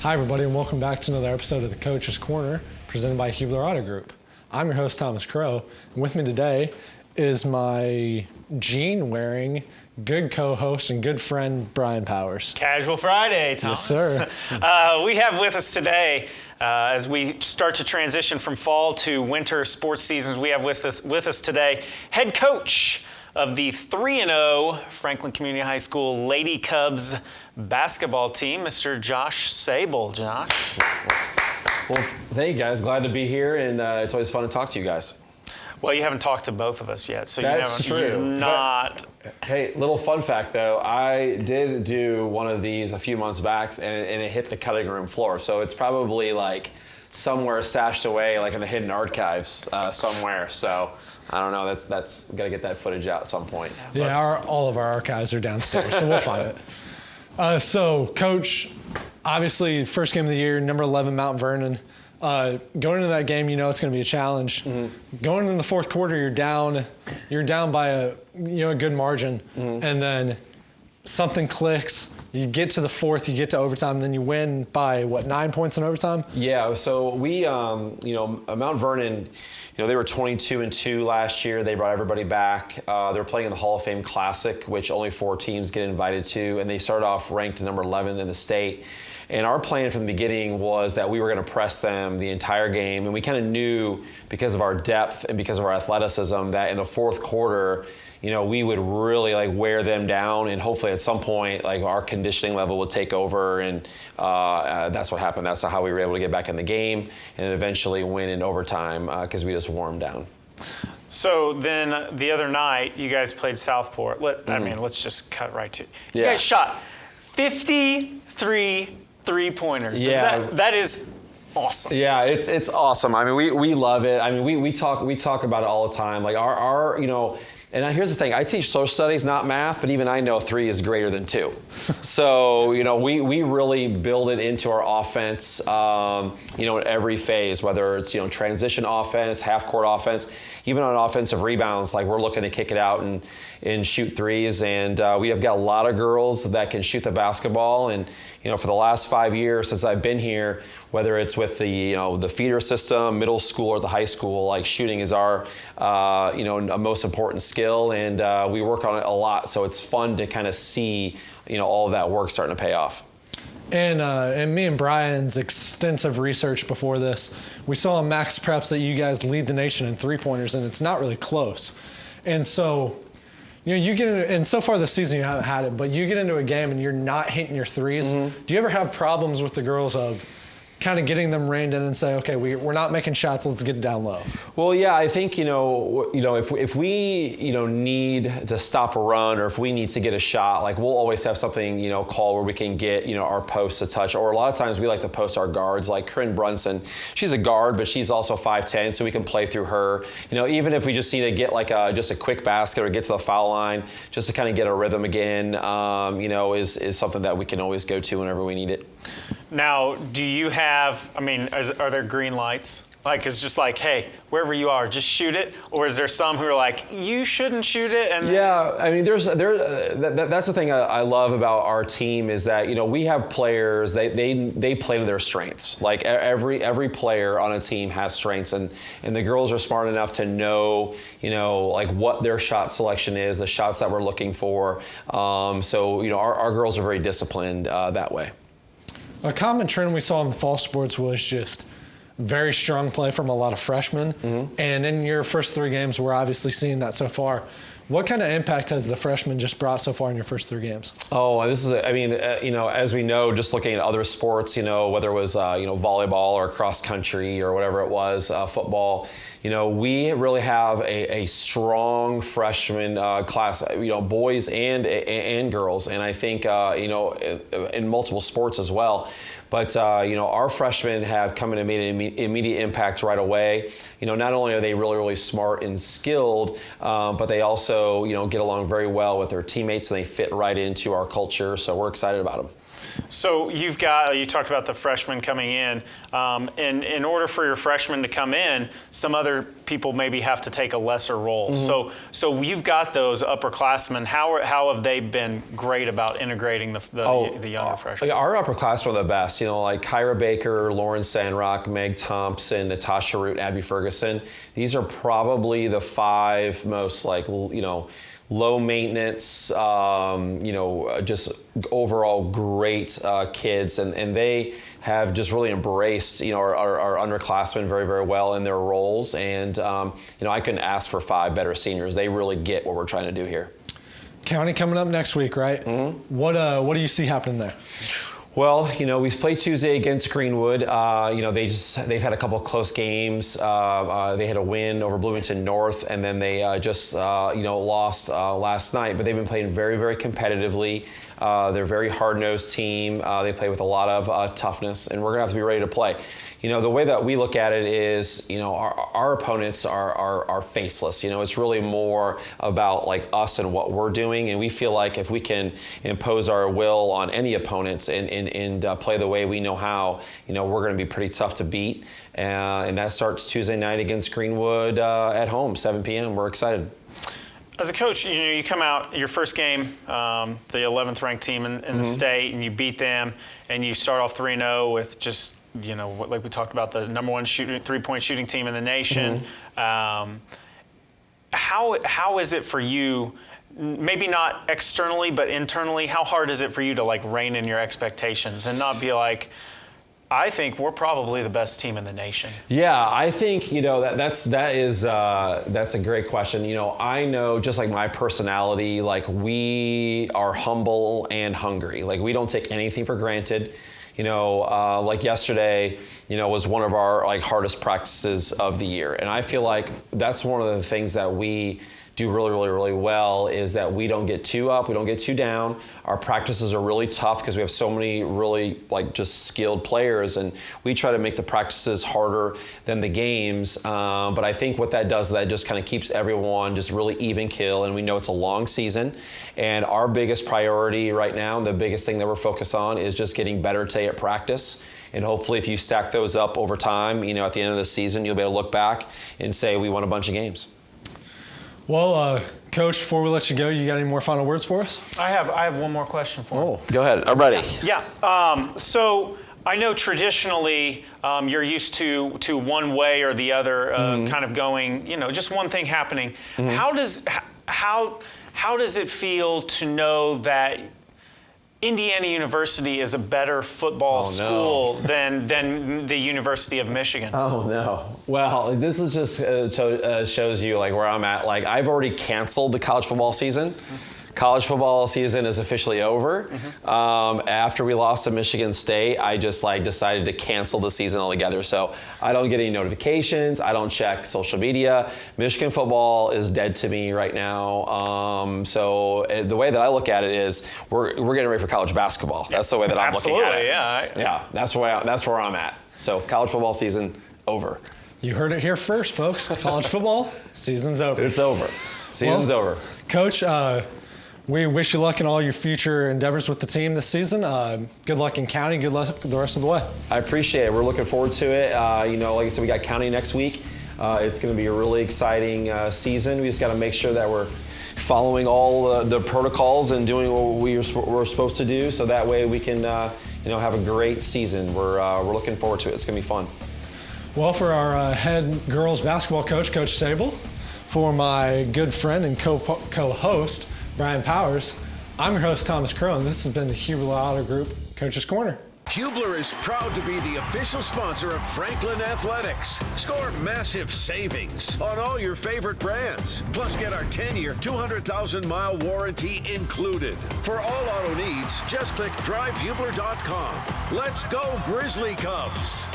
Hi, everybody, and welcome back to another episode of the Coach's Corner, presented by Hubler Auto Group. I'm your host, Thomas Crow, and with me today is my jean-wearing, good co-host and good friend, Brian Powers. Casual Friday, Thomas. Yes, sir. We have with us today, as we start to transition from fall to winter sports seasons, we have with us today head coach of the 3-0 Franklin Community High School Lady Cubs basketball team, Mr. Josh Sabol. Josh. Well, thank you guys. Glad to be here, and it's always fun to talk to you guys. Well, you haven't talked to both of us yet, so That's you're true. not. Hey, little fun fact though, I did do one of these a few months back, and it hit the cutting room floor. So it's probably like somewhere stashed away, like in the hidden archives somewhere. So I don't know. That's got to get that footage out at some point. Yeah, all of our archives are downstairs, so we'll find it. So, Coach, obviously, first game of the year, number 11, Mount Vernon. Going into that game, you know it's going to be a challenge. Mm-hmm. Going into the fourth quarter, you're down by a good margin, and then something clicks. You get to the fourth, you get to overtime, and then you win by 9 points in overtime? Yeah. So we, Mount Vernon, they were 22-2 last year. They brought everybody back. They're playing in the Hall of Fame Classic, which only 4 teams get invited to, and they started off ranked number 11 in the state. And our plan from the beginning was that we were going to press them the entire game, and we kind of knew because of our depth and because of our athleticism that in the fourth quarter, we would really wear them down, and hopefully at some point our conditioning level would take over, and that's what happened. That's how we were able to get back in the game and eventually win in overtime because we just wore them down. So then the other night, you guys played Southport. Let's just cut right to it. You Yeah. guys shot 53 three-pointers. Yeah. That is awesome. Yeah, it's awesome. I mean, we love it. I mean, we talk about it all the time. Like our and here's the thing, I teach social studies, not math, but even I know 3 is greater than 2. So, we really build it into our offense, in every phase, whether it's, transition offense, half-court offense, even on offensive rebounds, we're looking to kick it out and shoot threes. And we have got a lot of girls that can shoot the basketball. And, for the last 5 years since I've been here, whether it's with the feeder system, middle school or the high school, shooting is our, most important skill. And we work on it a lot. So it's fun to kind of see, all of that work starting to pay off. And me and Brian's extensive research before this, we saw in Max Preps that you guys lead the nation in three-pointers, and it's not really close. And so, you get into, and so far this season you haven't had it, but you get into a game and you're not hitting your threes. Mm-hmm. Do you ever have problems with the girls of kind of getting them reined in and say, okay, we're not making shots, let's get it down low? Well, yeah, I think, if we, need to stop a run or if we need to get a shot, we'll always have something, called where we can get, our posts a touch. Or a lot of times we like to post our guards, like Corinne Brunson. She's a guard, but she's also 5'10", so we can play through her. Even if we just need to get just a quick basket or get to the foul line, just to kind of get a rhythm again, is something that we can always go to whenever we need it. Now, do you have, are there green lights? It's just hey, wherever you are, just shoot it? Or is there some who are like, you shouldn't shoot it? And yeah, that's the thing I love about our team is that, we have players, they play to their strengths. Every player on a team has strengths, and the girls are smart enough to know, what their shot selection is, the shots that we're looking for. So, our girls are very disciplined that way. A common trend we saw in the fall sports was just very strong play from a lot of freshmen. Mm-hmm. And in your first 3 games, we're obviously seeing that so far. What kind of impact has the freshmen just brought so far in your first 3 games? Oh, this is, as we know, just looking at other sports, whether it was, volleyball or cross country or whatever it was, football, we really have a strong freshman class, boys and girls. And I think, in multiple sports as well. But, our freshmen have come in and made an immediate impact right away. Not only are they really, really smart and skilled, but they also, get along very well with their teammates, and they fit right into our culture. So we're excited about them. So you talked about the freshmen coming in, and in order for your freshmen to come in, some other people maybe have to take a lesser role. So you've got those upperclassmen. How have they been great about integrating the younger freshmen? Our upperclassmen are the best. Like Kyra Baker, Lauren Sandrock, Meg Thompson, Natasha Root, Abby Ferguson. These are probably the 5 most low maintenance, just overall great kids, and they have just really embraced, our underclassmen very, very well in their roles. And, I couldn't ask for 5 better seniors. They really get what we're trying to do here. County coming up next week, right? Mm-hmm. What do you see happening there? Well, we played Tuesday against Greenwood. They've had a couple of close games. They had a win over Bloomington North, and then they lost last night. But they've been playing very, very competitively. They're a very hard-nosed team. They play with a lot of toughness, and we're going to have to be ready to play. The way that we look at it is, our opponents are faceless. It's really more about like us and what we're doing, and we feel like if we can impose our will on any opponents and play the way we know how, we're going to be pretty tough to beat. And that starts Tuesday night against Greenwood at home, 7 p.m. We're excited. As a coach, you come out your first game, the 11th ranked team in the state, and you beat them, and you start off 3-0 with just, like we talked about, the number 1 3-point shooting team in the nation. How is it for you, maybe not externally, but internally, how hard is it for you to like rein in your expectations and not be like, I think we're probably the best team in the nation? Yeah, I think that's a great question. I know, just like my personality, like we are humble and hungry. Like we don't take anything for granted. Like yesterday, was one of our like hardest practices of the year, and I feel like that's one of the things that we do really, really, really well is that we don't get too up, we don't get too down. Our practices are really tough because we have so many really like just skilled players, and we try to make the practices harder than the games. But I think what that does is that just kind of keeps everyone just really even keel, and we know it's a long season. And our biggest priority right now, and the biggest thing that we're focused on, is just getting better today at practice. And hopefully if you stack those up over time, at the end of the season, you'll be able to look back and say we won a bunch of games. Well, Coach, before we let you go, you got any more final words for us? I have one more question for you. Go ahead. I'm ready. Yeah. So I know traditionally you're used to one way or the other kind of going, just one thing happening. How does it feel to know that Indiana University is a better football school than the University of Michigan? Oh no! Well, this is just shows you like where I'm at. Like I've already canceled the college football season. College football season is officially over. After we lost to Michigan State, I just decided to cancel the season altogether. So I don't get any notifications. I don't check social media. Michigan football is dead to me right now. So the way that I look at it is we're getting ready for college basketball. That's the way that I'm looking at it. Yeah, that's where I'm at. So college football season over. You heard it here first, folks. College football season's over. It's over. Season's over. Coach, we wish you luck in all your future endeavors with the team this season. Good luck in County. Good luck the rest of the way. I appreciate it. We're looking forward to it. Like I said, we got County next week. It's going to be a really exciting season. We just got to make sure that we're following all the protocols and doing what we're supposed to do, so that way we can have a great season. We're looking forward to it. It's going to be fun. Well, for our head girls basketball coach, Coach Sabol, for my good friend and co-host, Brian Powers, I'm your host, Thomas Crow, and this has been the Hubler Auto Group Coach's Corner. Hubler is proud to be the official sponsor of Franklin Athletics. Score massive savings on all your favorite brands. Plus, get our 10-year, 200,000-mile warranty included. For all auto needs, just click drivehubler.com. Let's go, Grizzly Cubs!